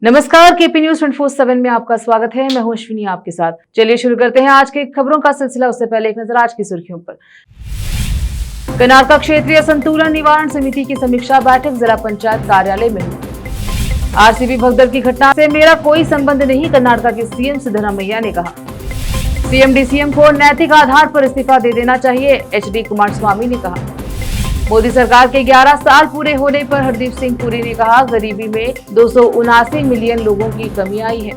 नमस्कार, KP news 24/7 में आपका स्वागत है। मैं हूं अश्विनी आपके साथ। चलिए शुरू करते हैं आज के खबरों का सिलसिला। उससे पहले एक नजर आज की सुर्खियों पर। कर्नाटक क्षेत्रीय असंतुलन निवारण समिति की समीक्षा बैठक जिला पंचायत कार्यालय में हुई। आरसीबी भगदड़ की घटना से मेरा कोई संबंध नहीं, कर्नाटक के सीएम सिद्धरामैया ने कहा। सीएम डीसीएम को नैतिक आधार पर इस्तीफा दे देना चाहिए, एचडी कुमारस्वामी ने कहा। मोदी सरकार के 11 साल पूरे होने पर हरदीप सिंह पुरी ने कहा, गरीबी में 279 मिलियन लोगों की कमी आई है।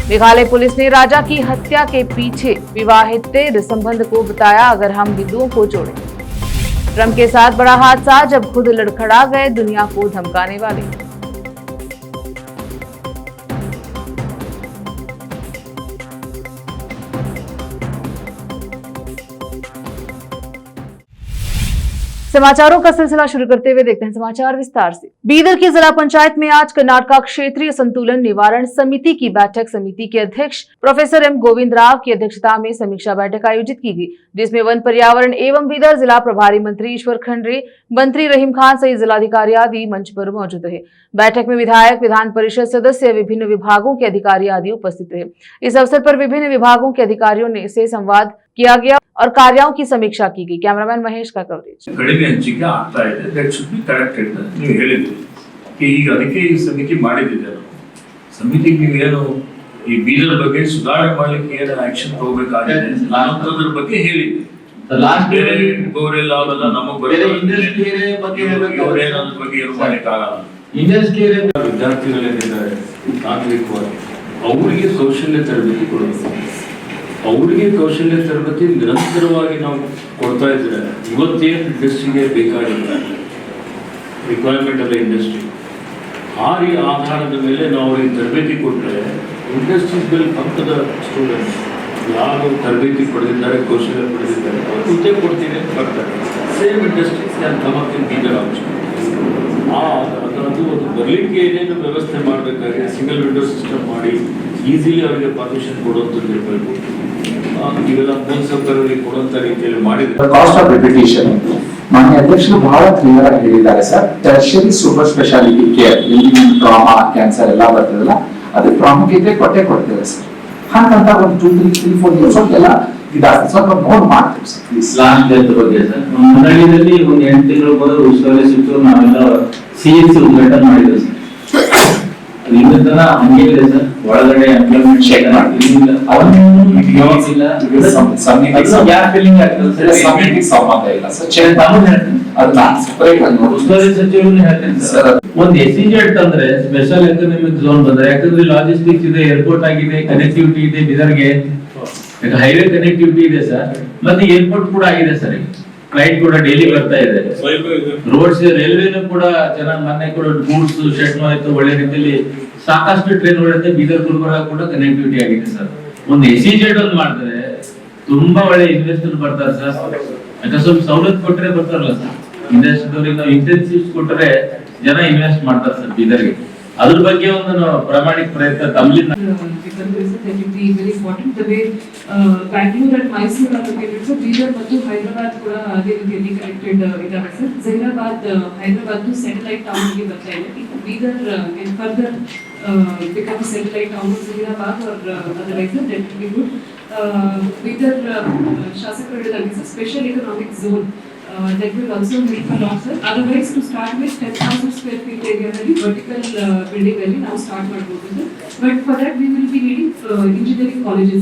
मेघालय पुलिस ने राजा की हत्या के पीछे विवाहेतर संबंध को बताया, अगर हम हिंदुओं को जोड़ें। ट्रंप के साथ बड़ा हादसा, जब खुद लड़खड़ा गए दुनिया को धमकाने वाले। समाचारों का सिलसिला शुरू करते हुए देखते हैं समाचार विस्तार से। बीदर की जिला पंचायत में आज कर्नाटक क्षेत्रीय संतुलन निवारण समिति की बैठक समिति के अध्यक्ष प्रोफेसर एम गोविंद राव की अध्यक्षता में समीक्षा बैठक आयोजित की गई, जिसमें वन पर्यावरण एवं बीदर जिला प्रभारी मंत्री ईश्वर खंडरे, मंत्री रहीम खान सहित जिलाधिकारी आदि मंच पर मौजूद रहे। बैठक में विधायक, विधान परिषद सदस्य, विभिन्न विभागों के अधिकारी आदि उपस्थित रहे। इस अवसर पर विभिन्न विभागों के अधिकारियों से संवाद किया गया और कार्यों की समीक्षा की गई। कैमरामैन महेश का कवरेज। ಕಡಿಮೆ ಹಂಚಿಕೆ ಆಗ್ತಾ ಇದೆ, ದಟ್ ಶುಡ್ ಬಿ ಕರೆಕ್ಟೆಡ್ ಅಂತ ನೀವು ಹೇಳಿದ್ರಿ. ಈಗ ಅದಕ್ಕೆ ಈ ಸಮಿತಿ ಮಾಡಿದ್ದೀವಿ. ಸಮಿತಿಗೆ ನೀವೇನು ಈ ಬೀದರ್ ಬಗ್ಗೆ ಸುಧಾರಣೆ ಮಾಡಲಿಕ್ಕೆ ಏನು ಆಕ್ಷನ್ ತಗೋಬೇಕಾಗಿದೆ ಅನ್ನೋದ್ರ ಬಗ್ಗೆ ಹೇಳಿದ್ರಿ. ಲಾಸ್ಟ್ ಗೋರೆಲ್ಲ ಅವೆಲ್ಲ ನಮಗೆ ಬರೀ ಇಂಡಸ್ಟ್ರಿ ಬಗ್ಗೆ ಅವರೇನದ್ರ ಬಗ್ಗೆ ಏನು ಮಾಡಲಿಕ್ಕಾಗಲ್ಲ. ಇಂಡಸ್ಟ್ರಿ ವಿದ್ಯಾರ್ಥಿಗಳೇನಿದ್ದಾರೆ ತಾಂತ್ರಿಕವಾಗಿ ಅವರಿಗೆ ಕೌಶಲ್ಯ ತರಬೇತಿ ಕೊಡಬೇಕು. ಅವರಿಗೆ ಕೌಶಲ್ಯ ತರಬೇತಿ ನಿರಂತರವಾಗಿ ನಾವು ಕೊಡ್ತಾ ಇದ್ರೆ ಇವತ್ತೇನು ಇಂಡಸ್ಟ್ರಿಗೆ ಬೇಕಾಗಿಲ್ಲ ರಿಕ್ವೈರ್ಮೆಂಟ್ ಆಫ್ ಇಂಡಸ್ಟ್ರಿ ಆ ಆಧಾರದ ಮೇಲೆ ನಾವು ಅವರಿಗೆ ತರಬೇತಿ ಕೊಟ್ಟರೆ industries will come to the students. ಯಾರು ತರಬೇತಿ ಪಡೆದಿದ್ದಾರೆ, ಕೌಶಲ್ಯ ಪಡೆದಿದ್ದಾರೆ, ಅವ್ರು ಹುದ್ದೆ ಕೊಡ್ತೀನಿ ಅಂತ ಬರ್ತಾರೆ. Same industries can come up in Bidar also. ಅದು ಬರಲಿಕ್ಕೆ ಏನೇನು ವ್ಯವಸ್ಥೆ ಮಾಡಬೇಕಾಗಿದೆ, ಸಿಂಗಲ್ ವಿಂಡೋ ಸಿಸ್ಟಮ್ ಮಾಡಿ ಈಸಿಲಿ ಅವರಿಗೆ ಪರ್ಮಿಷನ್ ಕೊಡುವಂಥದ್ದು ಇರಬೇಕು. ಇವೆಲ್ಲ ಮೂಲಸೌಕರ್ಯಗಳಿಗೆ ಕೊಡುವಂತ ರೀತಿಯಲ್ಲಿ ಮಾಡಿದ್ರೆ ಕಾಸ್ಟ್ ಆಫ್ ರೆಪ್ಯುಟೇಷನ್ ಮಾನ್ಯ ಅಧ್ಯಕ್ಷರು ಬಹಳ ಕ್ಲಿಯರ್ ಆಗಿ ಹೇಳಿದ್ದಾರೆ sir. Tertiary super speciality care, ಇಲ್ಲಿ ಟ್ರಾಮಾ, ಕ್ಯಾನ್ಸರ್ ಎಲ್ಲ ಬರ್ತದಲ್ಲ, ಅದಕ್ಕೆ ಪ್ರಾಮುಖ್ಯತೆ ಕೊಡ್ತೇವೆ ಸರ್. ಹಾಗಂತ ಒಂದು 2, 3, 4 ಇಯರ್ಸ್ ಎಲ್ಲ ಸ್ವಲ್ಪ ನೋಡ್ ಮಾಡ್ತೀವಿ ಸರ್. ಪ್ಲೀಸ್ ಲಾಸ್ಟ್ ಡೇಟ್ ಬಗ್ಗೆ ಸರ್, ಮಂಡಳಿಯಲ್ಲಿ ಒಂದು 8 ತಿಂಗಳು ಮೊದಲು ಉಸ್ತುವಾರಿ ಸಿಕ್ತು. ನಾವೆಲ್ಲ ಸಿಎಸ್ಸಿ ಉದ್ಘಾಟನೆ ಮಾಡಿದ್ವಿ ಸರ್. ಇಲ್ಲಿ ತನ ಹಂಗೆ ಇದೆ ಸರ್, ಒಳಗಡೆ ಎಂಪ್ಲಾಯ್ಮೆಂಟ್ ಚೆಕ್ ಮಾಡ್ತೀವಿ. ಉಸ್ತುವಾರಿ ಸಚಿವರು ಹೇಳ್ತೇನೆ ಸರ್, ಒಂದು SEZ ಅಂದ್ರೆ ಸ್ಪೆಷಲ್ ಎಕನಾಮಿಕ್ ಝೋನ್ ಬಂದ್ರೆ, ಯಾಕಂದ್ರೆ ಲಾಜಿಸ್ಟಿಕ್ಸ್ ಇದೆ, ಏರ್ಪೋರ್ಟ್ ಆಗಿದೆ, ಕನೆಕ್ಟಿವಿಟಿ ಇದೆ, ಬೀದರ್ಗೆ ಹೈವೇ ಕನೆಕ್ಟಿವಿಟಿ ಇದೆ ಸರ್, ಮತ್ತೆ ಏರ್ಪೋರ್ಟ್ ಕೂಡ ಆಗಿದೆ ಸರ್. ಫ್ಲೈಟ್ ಕೂಡ ಡೈಲಿ ಬರ್ತಾ ಇದೆ, ರೋಡ್ಸ್, ರೈಲ್ವೆನೂ ಕೂಡ ಚೆನ್ನಾಗಿ ಮೊನ್ನೆ ಕೂಡ ಗೂಡ್ಸ್ ಶೆಡ್ ಆಯ್ತು, ಒಳ್ಳೆ ರೀತಿಯಲ್ಲಿ ಸಾಕಷ್ಟು ಟ್ರೈನ್ ಓಡುತ್ತೆ. ಬೀದರ್ ಗುಲ್ಬರ್ಗ ಕೂಡ ಕನೆಕ್ಟಿವಿಟಿ ಆಗಿದೆ ಸರ್. ಒಂದು SEZ ಒಂದು ಮಾಡಿದ್ರೆ ತುಂಬಾ ಒಳ್ಳೆ ಇನ್ವೆಸ್ಟರ್ ಬರ್ತಾರೆ ಸರ್. ಯಾಕಂದ್ರೆ ಸ್ವಲ್ಪ ಸವಲತ್ತು ಕೊಟ್ಟರೆ ಬರ್ತಾರಲ್ಲ ಸರ್, ಇಂಡಸ್ಟ್ರಿ ನಾವು ಇನ್ಸೆನ್ಟಿವ್ಸ್ ಕೊಟ್ಟರೆ ಜನ ಇನ್ವೆಸ್ಟ್ ಮಾಡ್ತಾರೆ ಸರ್ ಬೀದರ್ಗೆ. ಅದ್ರ ಬಗ್ಗೆ ಒಂದು ಪ್ರಾಮಾಣಿಕ ಪ್ರಯತ್ನ ತಮ್ಮಲಿಂದ Bangalore and Mysore located sir. Bidar ಮತ್ತು ಹೈದರಾಬಾದ್ ಕೂಡ ಅದೇ ರೀತಿಯಲ್ಲಿ ಕನೆಕ್ಟೆಡ್ ಇದಾವೆ ಸರ್. ಹೈದರಾಬಾದ್ ಸ್ಯಾಟಲೈಟ್ ಟೌನ್ ಗೆ ಬರ್ತಾ ಇದೆ. Bidar can further become a satellite town of Hyderabad or otherwise that will be good. Bidar ಶಾಸಕರು ಹೇಳಿದಾಗೆ sir, special economic zone that will also help a lot sir. Otherwise to start with 10,000 square feet area ನಲ್ಲಿ vertical building ಅಲ್ಲಿ ನಾವು start ಮಾಡಬಹುದು sir. But for that we will be needing engineering colleges.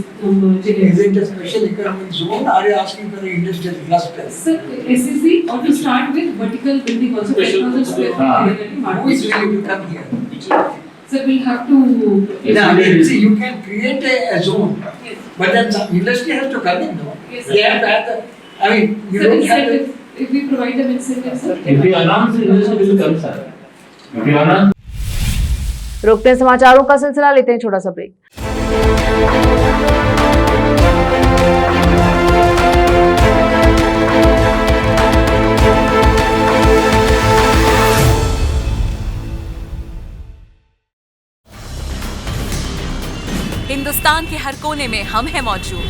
Is it a special economic zone? Are you asking for the industrial cluster? Sir, SEZ or to start with vertical building also 10,000 square feet area ನಲ್ಲಿ ಮಾಡಬಹುದು. Who is willing to come here? So we'll have to See, you can create a zone, but then some industry has to come in, no? Yes, They have to have the, I mean, you don't have to. If we provide them incentives, sir. If we announce industry will come sir. If we announce. रोकते हैं समाचारों का सिलसिला, लेते हैं छोटा सा break. Hindustan के हर कोने में हम हैं मौजूद।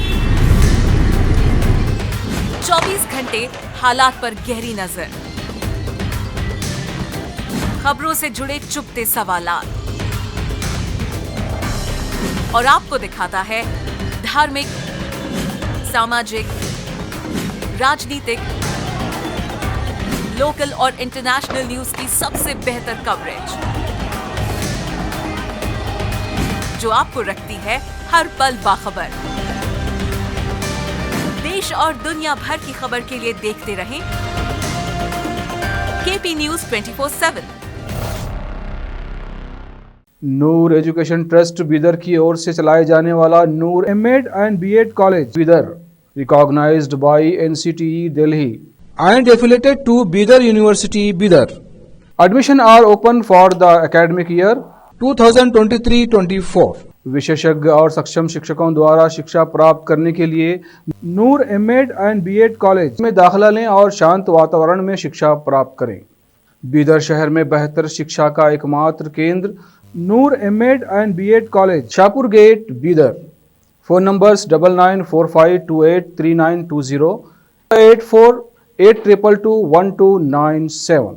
24 घंटे हालात पर गहरी नजर, खबरों से जुड़े चुपते सवालात, और आपको दिखाता है धार्मिक, सामाजिक, राजनीतिक, लोकल और इंटरनेशनल न्यूज की सबसे बेहतर कवरेज, जो आपको रखती है हर पल बाखबर। देश और दुनिया भर की खबर के लिए देखते रहें KP news 24/7। Noor education trust Bidar की ओर से चलाए जाने वाला Noor MEd and BEd college Bidar, recognised by NCTE Delhi and affiliated to Bidar University, Bidar. Admission are open for the academic year 2023-24. विशेषज्ञ और सक्षम शिक्षकों द्वारा शिक्षा प्राप्त करने के लिए नूर एमएड एंड बीएड कॉलेज में दाखिला लें और शांत वातावरण में शिक्षा प्राप्त करें। बीदर शहर में बेहतर शिक्षा का एकमात्र केंद्र Noor MEd and BEd college, Shahpur gate, Bidar. Phone numbers 9945283920, 8482221297।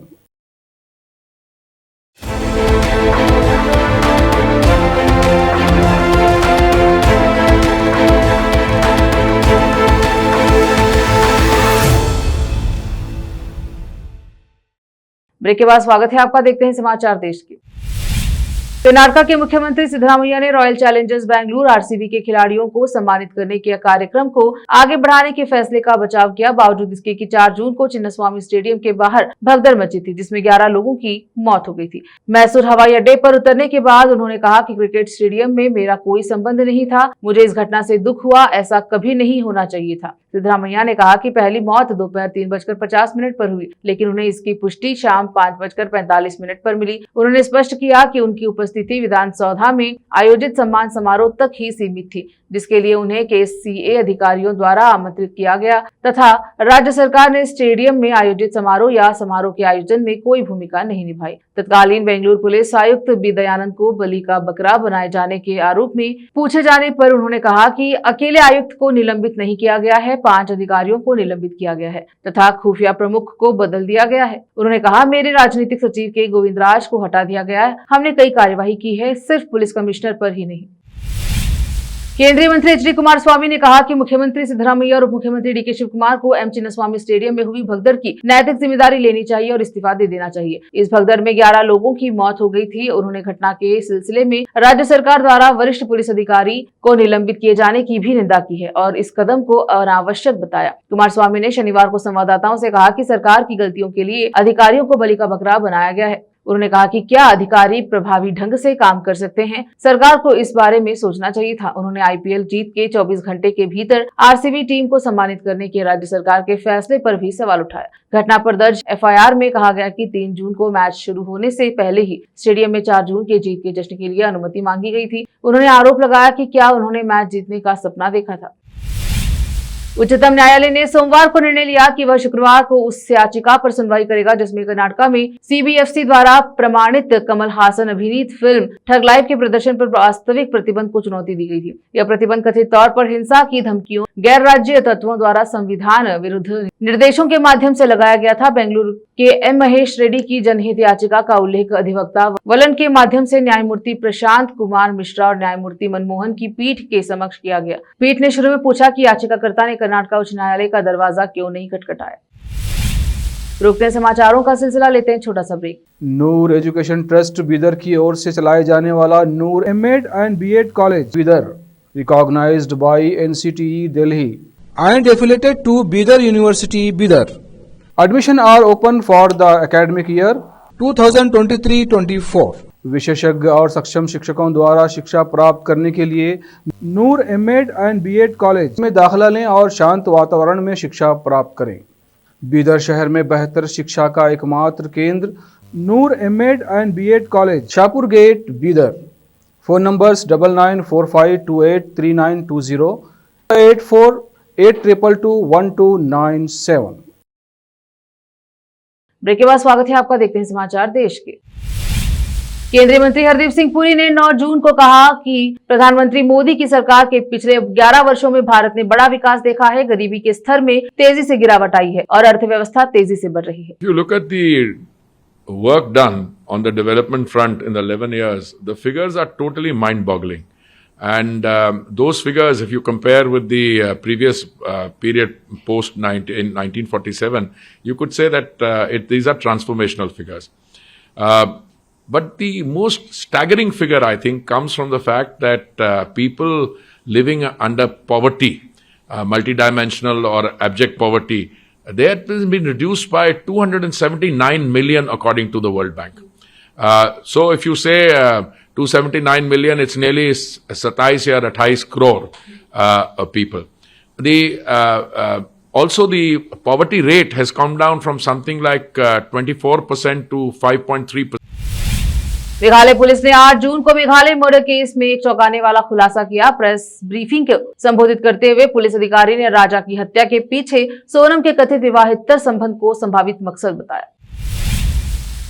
Break के बाद स्वागत है आपका। देखते हैं समाचार देश के। कर्नाटक के मुख्यमंत्री सिद्धरामैया ने रॉयल चैलेंजर्स बेंगलुरु आरसीबी के खिलाड़ियों को सम्मानित करने के कार्यक्रम को आगे बढ़ाने के फैसले का बचाव किया, बावजूद इसके कि 4 जून को चिन्नास्वामी स्टेडियम के बाहर भगदड़ मची थी, जिसमें 11 लोगों की मौत हो गई थी। मैसूर हवाई अड्डे पर उतरने के बाद उन्होंने कहा कि क्रिकेट स्टेडियम में मेरा कोई संबंध नहीं था, मुझे इस घटना से दुख हुआ, ऐसा कभी नहीं होना चाहिए था। सिद्धरामैया ने कहा कि पहली मौत दोपहर 3:50 पर हुई, लेकिन उन्हें इसकी पुष्टि शाम 5:45 पर मिली। उन्होंने स्पष्ट किया कि उनकी उपस्थिति विधानसौधा में आयोजित सम्मान समारोह तक ही सीमित थी, जिसके लिए उन्हें केसीए अधिकारियों द्वारा आमंत्रित किया गया तथा राज्य सरकार ने स्टेडियम में आयोजित समारोह या समारोह के आयोजन में कोई भूमिका नहीं निभाई। तत्कालीन बेंगलुरु पुलिस आयुक्त बी दयानंद को बलि का बकरा बनाए जाने के आरोप में पूछे जाने पर उन्होंने कहा कि अकेले आयुक्त को निलंबित नहीं किया गया है, 5 अधिकारियों को निलंबित किया गया है तथा खुफिया प्रमुख को बदल दिया गया है। उन्होंने कहा, मेरे राजनीतिक सचिव के गोविंदराज को हटा दिया गया है, हमने कई कार्यवाही की है, सिर्फ पुलिस कमिश्नर पर ही नहीं। केंद्रीय मंत्री एच डी कुमारस्वामी ने कहा कि मुख्यमंत्री सिद्धरामैया और उप मुख्यमंत्री डी के शिव कुमार को एम चिन्नास्वामी स्टेडियम में हुई भगदड़ की नैतिक जिम्मेदारी लेनी चाहिए और इस्तीफा दे देना चाहिए। इस भगदड़ में 11 लोगों की मौत हो गई थी। उन्होंने घटना के सिलसिले में राज्य सरकार द्वारा वरिष्ठ पुलिस अधिकारी को निलंबित किए जाने की भी निंदा की है और इस कदम को अनावश्यक बताया। कुमारस्वामी ने शनिवार को संवाददाताओं से कहा कि सरकार की गलतियों के लिए अधिकारियों को बलि का बकरा बनाया गया है। उन्होंने कहा कि क्या अधिकारी प्रभावी ढंग से काम कर सकते हैं, सरकार को इस बारे में सोचना चाहिए था। उन्होंने आईपीएल जीत के 24 घंटे के भीतर आरसीबी टीम को सम्मानित करने के राज्य सरकार के फैसले पर भी सवाल उठाया। घटना पर दर्ज एफआईआर में कहा गया कि 3 जून को मैच शुरू होने से पहले ही स्टेडियम में 4 जून के जीत के जश्न के लिए अनुमति मांगी गई थी। उन्होंने आरोप लगाया कि क्या उन्होंने मैच जीतने का सपना देखा था। उच्चतम न्यायालय ने सोमवार को निर्णय लिया कि वह शुक्रवार को उस याचिका पर सुनवाई करेगा जिसमें कर्नाटक में सीबीएफसी द्वारा प्रमाणित कमल हासन अभिनीत फिल्म ठग लाइफ के प्रदर्शन पर वास्तविक प्रतिबंध को चुनौती दी गई थी। यह प्रतिबंध कथित तौर पर हिंसा की धमकियों, गैर राज्य तत्वों द्वारा संविधान विरुद्ध निर्देशों के माध्यम से लगाया गया था। बेंगलुरु के एम महेश रेड्डी की जनहित याचिका का उल्लेख अधिवक्ता वलन के माध्यम से न्यायमूर्ति प्रशांत कुमार मिश्रा और न्यायमूर्ति मनमोहन की पीठ के समक्ष किया गया। पीठ ने शुरू में पूछा कि याचिकाकर्ता ने कर्नाटक उच्च न्यायालय का दरवाजा क्यों नहीं खटखटाया। रोकते हैं समाचारों का सिलसिला, लेते हैं छोटा सा break. Noor education trust Bidar की ओर से चलाए जाने वाला Noor MEd and BEd college Bidar, recognised by NCTE Delhi and affiliated to Bidar University, Bidar. Admission are open for the academic year 2023-24. विशेषज्ञ और सक्षम शिक्षकों द्वारा शिक्षा प्राप्त करने के लिए नूर एमएड एंड बीएड कॉलेज में दाखिला लें और शांत वातावरण में शिक्षा प्राप्त करें। बीदर शहर में बेहतर शिक्षा का एकमात्र केंद्र Noor MEd and BEd college, Shahpur gate, Bidar. Phone numbers 9945283920, 8482221297। Break के बाद स्वागत है आपका। देखते हैं समाचार देश के। केंद्रीय मंत्री हरदीप सिंह पुरी ने 9 जून को कहा कि प्रधानमंत्री मोदी की सरकार के पिछले 11 वर्षों में भारत ने बड़ा विकास देखा है, गरीबी के स्तर में तेजी से गिरावट आई है और अर्थव्यवस्था तेजी से बढ़ रही है। If you look at the work done on the development front in the 11 years, the figures are totally mind-boggling. And those figures, if you compare with the previous period post in 1947, you could say that these are transformational figures. But the most staggering figure, I think, comes from the fact that people living under poverty, multidimensional or abject poverty, they have been reduced by 279 million according to the World Bank. So if you say 279 million, it's nearly 27 or 28 crore people. Also the poverty rate has come down from something like 24% to 5.3%. Meghalaya police ने 8 जून को Meghalaya murder case में एक चौंकाने वाला खुलासा किया। Press briefing को संबोधित करते हुए पुलिस अधिकारी ने राजा की हत्या के पीछे सोनम के कथित विवाहेतर संबंध को संभावित मकसद बताया।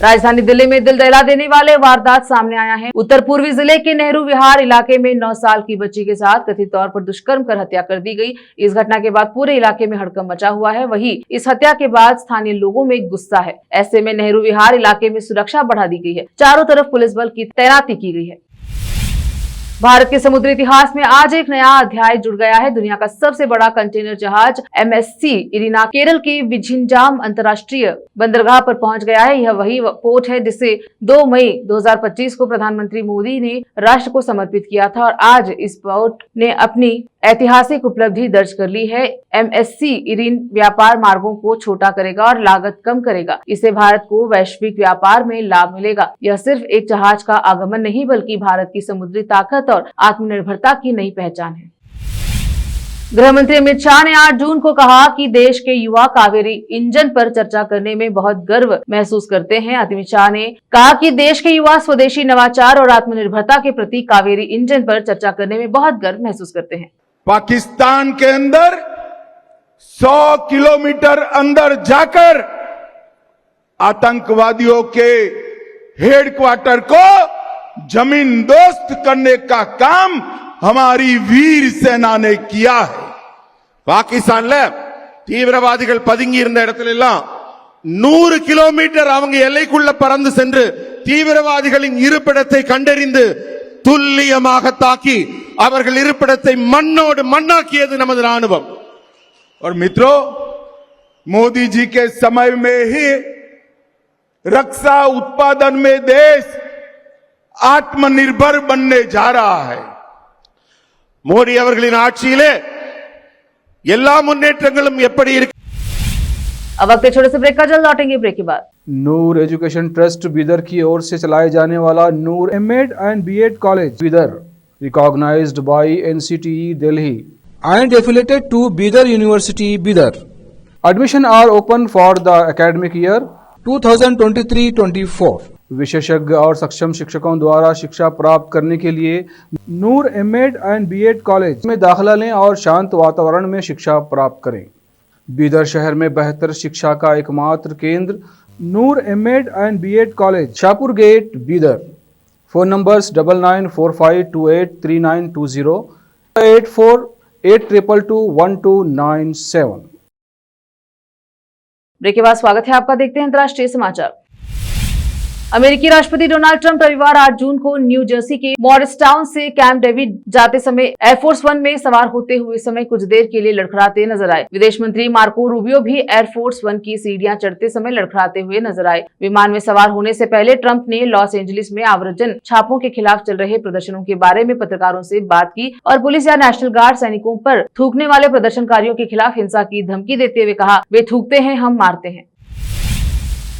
राजधानी दिल्ली में दिल दहला देने वाले वारदात सामने आया है। उत्तर पूर्वी जिले के नेहरू विहार इलाके में 9 साल की बच्ची के साथ कथित तौर पर दुष्कर्म कर हत्या कर दी गई। इस घटना के बाद पूरे इलाके में हड़कंप मचा हुआ है। वहीं इस हत्या के बाद स्थानीय लोगों में गुस्सा है। ऐसे में नेहरू विहार इलाके में सुरक्षा बढ़ा दी गई है। चारों तरफ पुलिस बल की तैनाती की गई है। भारत के समुद्री इतिहास में आज एक नया अध्याय जुड़ गया है। दुनिया का सबसे बड़ा कंटेनर जहाज MSC इरिना केरल के विझिंजाम अंतर्राष्ट्रीय बंदरगाह पर पहुंच गया है। यह वही पोर्ट है जिसे 2 मई 2025 को प्रधानमंत्री मोदी ने राष्ट्र को समर्पित किया था और आज इस पोर्ट ने अपनी ऐतिहासिक उपलब्धि दर्ज कर ली है। MSC इरिन व्यापार मार्गों को छोटा करेगा और लागत कम करेगा। इससे भारत को वैश्विक व्यापार में लाभ मिलेगा। यह सिर्फ एक जहाज का आगमन नहीं बल्कि भारत की समुद्री ताकत और आत्मनिर्भरता की नई पहचान है। गृह मंत्री अमित शाह ने 8 जून को कहा कि देश के युवा कावेरी इंजन पर चर्चा करने में बहुत गर्व महसूस करते हैं। अमित शाह ने कहा कि देश के युवा स्वदेशी नवाचार और आत्मनिर्भरता के प्रति कावेरी इंजन पर चर्चा करने में बहुत गर्व महसूस करते हैं। पाकिस्तान के अंदर 100 किलोमीटर अंदर जाकर आतंकवादियों के हेडक्वार्टर को जमीन दोस्त करने का काम हमारी वीर सेना ने किया है। பாகிஸ்தான்ல தீவிரவாதிகள் பதுங்கி இருந்த இடத்துல எல்லாம் 100 கிலோமீட்டர் அவங்க எல்லைக்குள்ள பறந்து சென்று தீவிரவாதிகளின் இருப்பிடத்தை கண்டறிந்து துல்லியமாக தாக்கி அவர்கள் இருப்பிடத்தை மண்ணோடு मन्नाकियது நமது ராணுவம்। और मित्रों, मोदी जी के समय में ही रक्षा उत्पादन में देश आत्मनिर्भर बनने जा रहा है। மோடி அவர்களின் ஆட்சியிலே எல்லா முன்னேற்றங்களும் எப்படி இருக்கு। अब वक्त है छोटे से ब्रेक का, जल्द लौटेंगे ब्रेक के बाद। नूर एजुकेशन ट्रस्ट बीदर की ओर से चलाए जाने वाला Noor MEd and BEd college Bidar recognized by NCTE Delhi and affiliated to Bidar University Bidar. Admission are open for the academic year 2023-24. विशेषज्ञ और सक्षम शिक्षकों द्वारा शिक्षा प्राप्त करने के लिए नूर एमएड एंड बीएड कॉलेज में दाखिला लें और शांत वातावरण में शिक्षा प्राप्त करें। बीदर शहर में बेहतर शिक्षा का एकमात्र केंद्र Noor MEd and BEd college, Shahpur gate, Bidar. Phone numbers 9945283920, 8482221297। Break के बाद स्वागत है आपका। देखते हैं अंतर्राष्ट्रीय समाचार। अमेरिकी राष्ट्रपति डोनाल्ड ट्रंप रविवार 8 जून को न्यू जर्सी के मॉरिसटाउन से कैंप डेविड जाते समय एयरफोर्स 1 में सवार होते हुए समय कुछ देर के लिए लड़खड़ाते नजर आए। विदेश मंत्री मार्को रूबियो भी एयरफोर्स 1 की सीढ़ियां चढ़ते समय लड़खड़ाते हुए नजर आए। विमान में सवार होने से पहले ट्रंप ने लॉस एंजलिस में आव्रजन छापों के खिलाफ चल रहे प्रदर्शनों के बारे में पत्रकारों से बात की और पुलिस या नेशनल गार्ड सैनिकों पर थूकने वाले प्रदर्शनकारियों के खिलाफ हिंसा की धमकी देते हुए कहा, वे थूकते हैं, हम मारते हैं।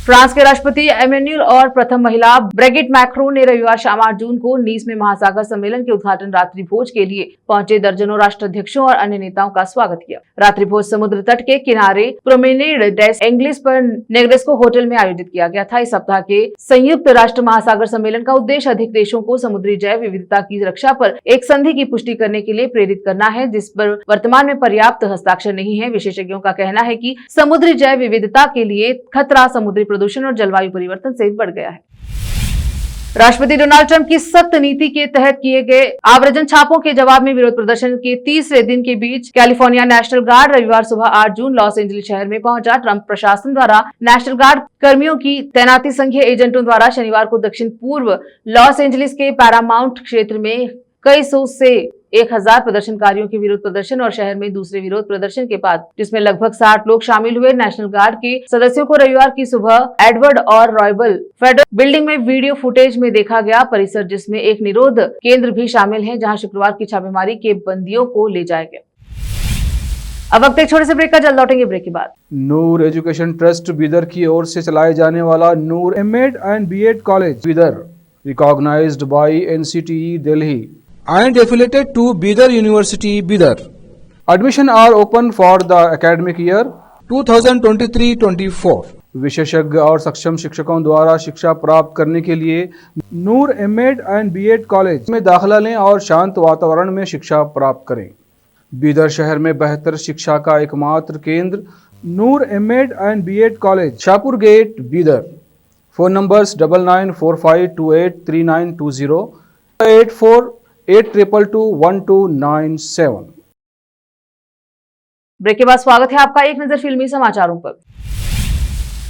फ्रांस के राष्ट्रपति एमेन्युअल और प्रथम महिला ब्रिगिट मैक्रोन ने रविवार शाम 8 जून को नीस में महासागर सम्मेलन के उद्घाटन रात्रि भोज के लिए पहुंचे दर्जनों राष्ट्राध्यक्षों और अन्य नेताओं का स्वागत किया। रात्रि भोज समुद्र तट के किनारे प्रोमेनेड डेस एंग्लिस पर नेग्रेस्को होटल में आयोजित किया गया था। इस सप्ताह के संयुक्त राष्ट्र महासागर सम्मेलन का उद्देश्य अधिक देशों को समुद्री जैव विविधता की रक्षा पर एक संधि की पुष्टि करने के लिए प्रेरित करना है, जिस पर वर्तमान में पर्याप्त हस्ताक्षर नहीं है। विशेषज्ञों का कहना है कि समुद्री जैव विविधता के लिए खतरा समुद्री प्रदूषण और जलवायु परिवर्तन से बढ़ गया है। राष्ट्रपति डोनाल्ड ट्रंप की सख्त नीति के तहत किए गए आव्रजन छापों के जवाब में विरोध प्रदर्शन के तीसरे दिन के बीच कैलिफोर्निया नेशनल गार्ड रविवार सुबह 8 जून लॉस एंजलिस शहर में पहुंचा। ट्रंप प्रशासन द्वारा नेशनल गार्ड कर्मियों की तैनाती संघीय एजेंटों द्वारा शनिवार को दक्षिण पूर्व लॉस एंजलिस के पैरामाउंट क्षेत्र में कई सौ से 1000 प्रदर्शनकारियों के विरोध प्रदर्शन और शहर में दूसरे विरोध प्रदर्शन के बाद जिसमें लगभग 60 लोग शामिल हुए। नेशनल गार्ड के सदस्यों को रविवार की सुबह एडवर्ड और रॉयल फेडरल बिल्डिंग में वीडियो फुटेज में देखा गया परिसर, जिसमें एक निरोध केंद्र भी शामिल है, जहां शुक्रवार की छापेमारी के बंदियों को ले जाया गया। अब वक्त एक छोटे से ब्रेक का, जल्द लौटेंगे ब्रेक के बाद। नूर एजुकेशन ट्रस्ट बीदर की ओर से चलाए जाने वाला Noor MEd and BEd college Bidar, recognised by NCTE Delhi and affiliated to Bidar University Bidar. Admission are open for the academic year 2023-24. विशेषज्ञ और सक्षम शिक्षकों द्वारा शिक्षा प्राप्त करने के लिए नूर एमएड एंड बीएड कॉलेज में दाखिला लें और शांत वातावरण में शिक्षा प्राप्त करें। बीदर शहर में बेहतर शिक्षा का एकमात्र केंद्र Noor MEd and BEd college, Shahpur gate, Bidar. Phone numbers 9945283920, 8482221297। Break के बाद स्वागत है आपका एक नजर फिल्मी समाचारों पर।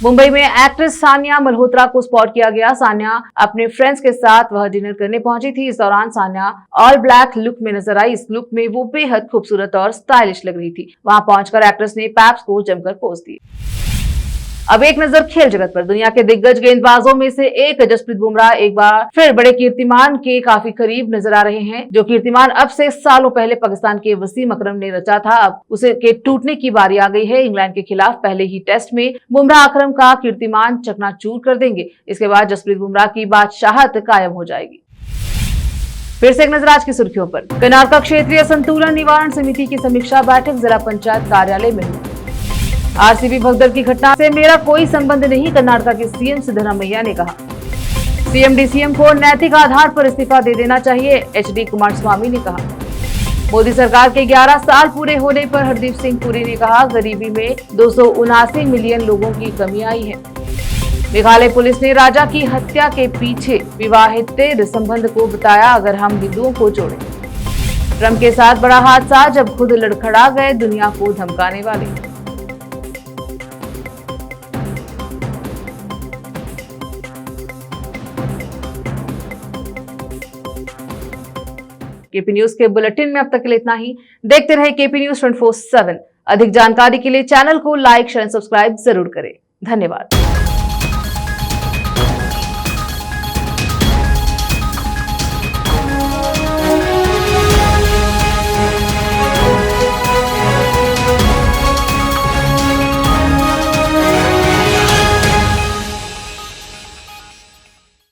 मुंबई में एक्ट्रेस सान्या मल्होत्रा को स्पॉट किया गया। सान्या अपने फ्रेंड्स के साथ वह डिनर करने पहुंची थी। इस दौरान सान्या ऑल ब्लैक लुक में नजर आई। इस लुक में वो बेहद खूबसूरत और स्टाइलिश लग रही थी। वहां पहुंचकर एक्ट्रेस ने पैप्स को जमकर पोज दी। अब एक नजर खेल जगत पर। दुनिया के दिग्गज गेंदबाजों में से एक जसप्रीत बुमराह एक बार फिर बड़े कीर्तिमान के काफी करीब नजर आ रहे हैं। जो कीर्तिमान अब से सालों पहले पाकिस्तान के वसीम अकरम ने रचा था, अब उसे के टूटने की बारी आ गई है। इंग्लैंड के खिलाफ पहले ही टेस्ट में बुमराह अकरम का कीर्तिमान चकनाचूर कर देंगे। इसके बाद जसप्रीत बुमराह की बादशाहत कायम हो जाएगी। फिर से एक नजर आज की सुर्खियों पर। कर्नाटका क्षेत्रीय असंतुलन निवारण समिति की समीक्षा बैठक जिला पंचायत कार्यालय में हुई। आरसीबी भगदड़ की घटना से मेरा कोई संबंध नहीं, कर्नाटका के सीएम सिद्धरामैया ने कहा। सीएम डीसीएम को नैतिक आधार पर इस्तीफा दे देना चाहिए, एचडी कुमारस्वामी ने कहा। मोदी सरकार के 11 साल पूरे होने पर हरदीप सिंह पुरी ने कहा, गरीबी में 279 मिलियन लोगों की कमी आई है। मेघालय पुलिस ने राजा की हत्या के पीछे विवाहित संबंध को बताया, अगर हम हिंदुओं को जोड़े। ट्रंप के साथ बड़ा हादसा, जब खुद लड़खड़ा गए दुनिया को धमकाने वाले। केपी न्यूज के बुलेटिन में अब तक के लिए इतना ही। देखते रहे केपी न्यूज 24/7। अधिक जानकारी के लिए चैनल को लाइक, शेयर, सब्सक्राइब जरूर करें। धन्यवाद।